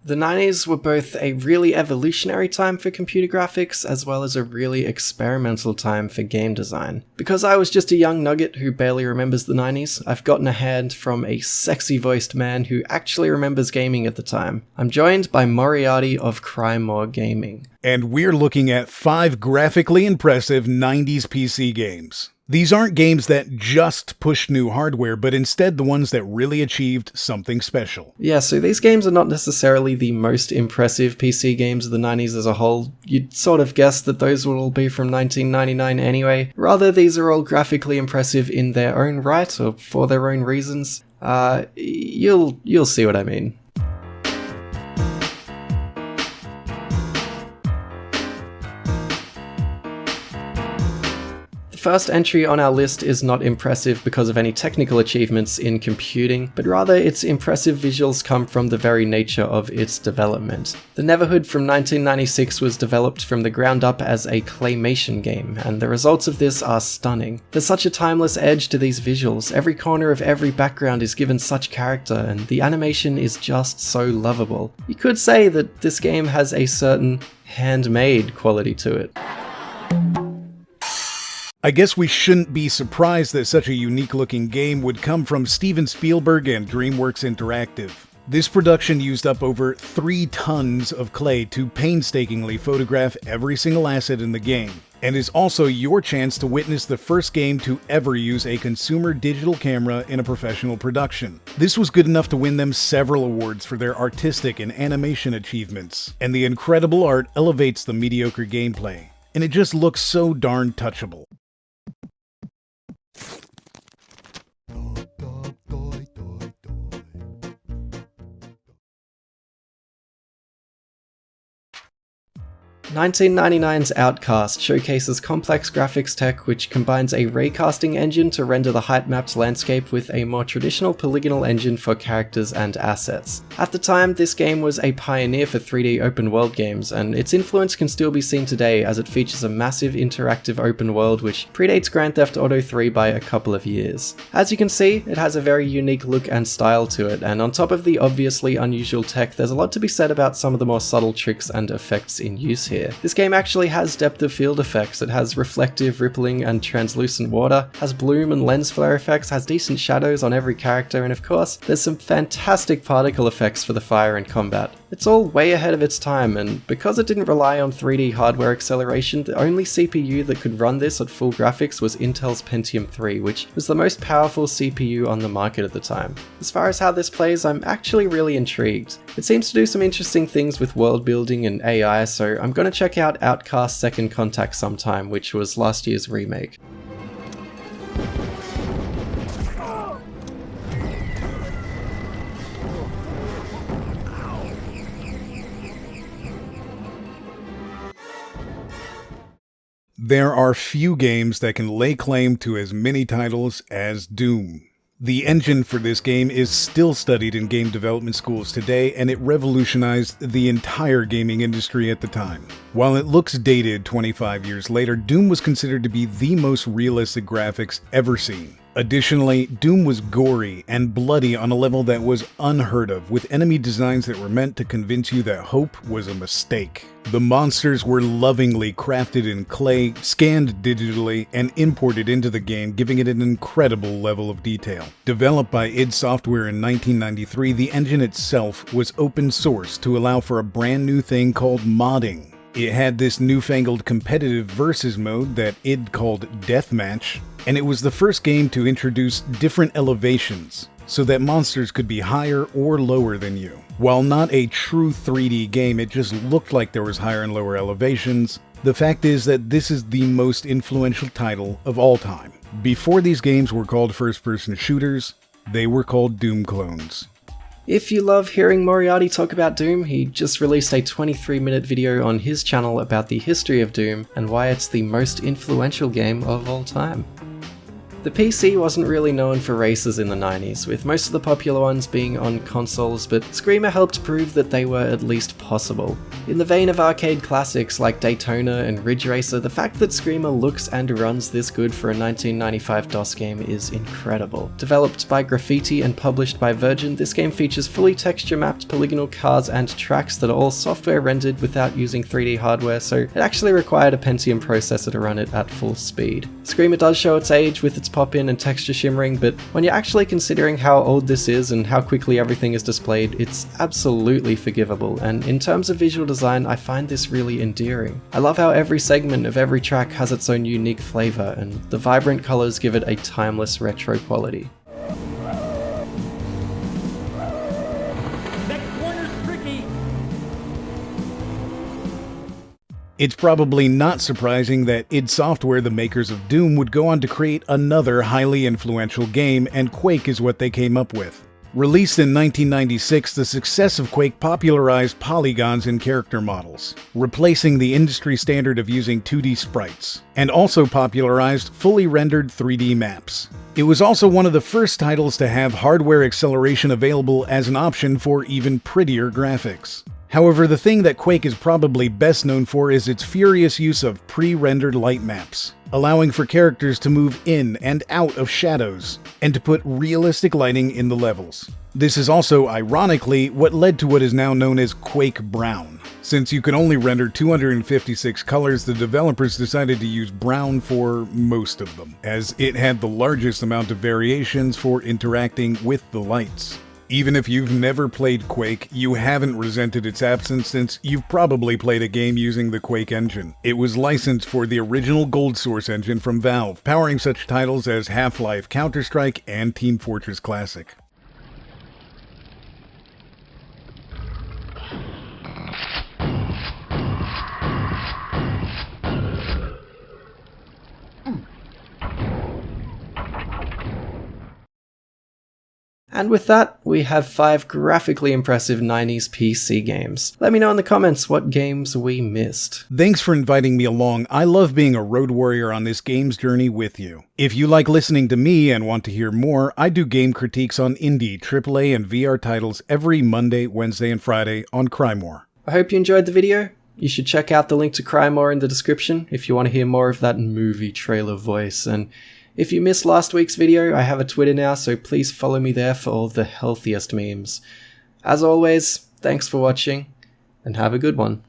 The 90s were both a really evolutionary time for computer graphics as well as a really experimental time for game design. Because I was just a young nugget who barely remembers the 90s, I've gotten a hand from a sexy voiced man who actually remembers gaming at the time. I'm joined by Moriarty of Crymore Gaming. And we're looking at 5 graphically impressive 90s PC games. These aren't games that just pushed new hardware, but instead the ones that really achieved something special. Yeah, so these games are not necessarily the most impressive PC games of the 90s as a whole. You'd sort of guess that those would all be from 1999 anyway. Rather, these are all graphically impressive in their own right, or for their own reasons. You'll see what I mean. The first entry on our list is not impressive because of any technical achievements in computing, but rather its impressive visuals come from the very nature of its development. The Neverhood from 1996 was developed from the ground up as a claymation game, and the results of this are stunning. There's such a timeless edge to these visuals, every corner of every background is given such character, and the animation is just so lovable. You could say that this game has a certain handmade quality to it. I guess we shouldn't be surprised that such a unique-looking game would come from Steven Spielberg and DreamWorks Interactive. This production used up over 3 tons of clay to painstakingly photograph every single asset in the game, and is also your chance to witness the first game to ever use a consumer digital camera in a professional production. This was good enough to win them several awards for their artistic and animation achievements, and the incredible art elevates the mediocre gameplay, and it just looks so darn touchable. "1999's Outcast showcases complex graphics tech which combines a raycasting engine to render the height-mapped landscape with a more traditional polygonal engine for characters and assets. At the time, this game was a pioneer for 3D open-world games, and its influence can still be seen today as it features a massive interactive open world which predates Grand Theft Auto 3 by a couple of years. As you can see, it has a very unique look and style to it, and on top of the obviously unusual tech, there's a lot to be said about some of the more subtle tricks and effects in use here. This game actually has depth of field effects. It has reflective, rippling, and translucent water, has bloom and lens flare effects, has decent shadows on every character, and of course, there's some fantastic particle effects for the fire and combat. It's all way ahead of its time, and because it didn't rely on 3D hardware acceleration, the only CPU that could run this at full graphics was Intel's Pentium 3, which was the most powerful CPU on the market at the time. As far as how this plays, I'm actually really intrigued. It seems to do some interesting things with world building and AI, so I'm gonna check out Outcast Second Contact sometime, which was last year's remake. There are few games that can lay claim to as many titles as Doom. The engine for this game is still studied in game development schools today, and it revolutionized the entire gaming industry at the time. While it looks dated 25 years later, Doom was considered to be the most realistic graphics ever seen. Additionally, Doom was gory and bloody on a level that was unheard of, with enemy designs that were meant to convince you that hope was a mistake. The monsters were lovingly crafted in clay, scanned digitally, and imported into the game, giving it an incredible level of detail. Developed by id Software in 1993, the engine itself was open source to allow for a brand new thing called modding. It had this newfangled competitive versus mode that id called Deathmatch, and it was the first game to introduce different elevations, so that monsters could be higher or lower than you. While not a true 3D game, it just looked like there was higher and lower elevations. The fact is that this is the most influential title of all time. Before these games were called first-person shooters, they were called Doom clones. If you love hearing Moriarty talk about Doom, he just released a 23-minute video on his channel about the history of Doom and why it's the most influential game of all time. The PC wasn't really known for races in the 90s, with most of the popular ones being on consoles, but Screamer helped prove that they were at least possible. In the vein of arcade classics like Daytona and Ridge Racer, the fact that Screamer looks and runs this good for a 1995 DOS game is incredible. Developed by Graffiti and published by Virgin, this game features fully texture-mapped polygonal cars and tracks that are all software rendered without using 3D hardware, so it actually required a Pentium processor to run it at full speed. Screamer does show its age with its pop-in and texture shimmering, but when you're actually considering how old this is and how quickly everything is displayed, it's absolutely forgivable, and in terms of visual design, I find this really endearing. I love how every segment of every track has its own unique flavour, and the vibrant colours give it a timeless retro quality. It's probably not surprising that id Software, the makers of Doom, would go on to create another highly influential game, and Quake is what they came up with. Released in 1996, the success of Quake popularized polygons in character models, replacing the industry standard of using 2D sprites, and also popularized fully rendered 3D maps. It was also one of the first titles to have hardware acceleration available as an option for even prettier graphics. However, the thing that Quake is probably best known for is its furious use of pre-rendered light maps, allowing for characters to move in and out of shadows, and to put realistic lighting in the levels. This is also, ironically, what led to what is now known as Quake Brown. Since you can only render 256 colors, the developers decided to use brown for most of them, as it had the largest amount of variations for interacting with the lights. Even if you've never played Quake, you haven't resented its absence since you've probably played a game using the Quake engine. It was licensed for the original Gold Source engine from Valve, powering such titles as Half-Life, Counter-Strike, and Team Fortress Classic. And with that, we have 5 graphically impressive 90s PC games. Let me know in the comments what games we missed. Thanks for inviting me along. I love being a road warrior on this game's journey with you. If you like listening to me and want to hear more, I do game critiques on indie, AAA, and VR titles every Monday, Wednesday, and Friday on Crymore. I hope you enjoyed the video. You should check out the link to Crymore in the description if you want to hear more of that movie trailer voice. And if you missed last week's video, I have a Twitter now, so please follow me there for all the healthiest memes. As always, thanks for watching, and have a good one.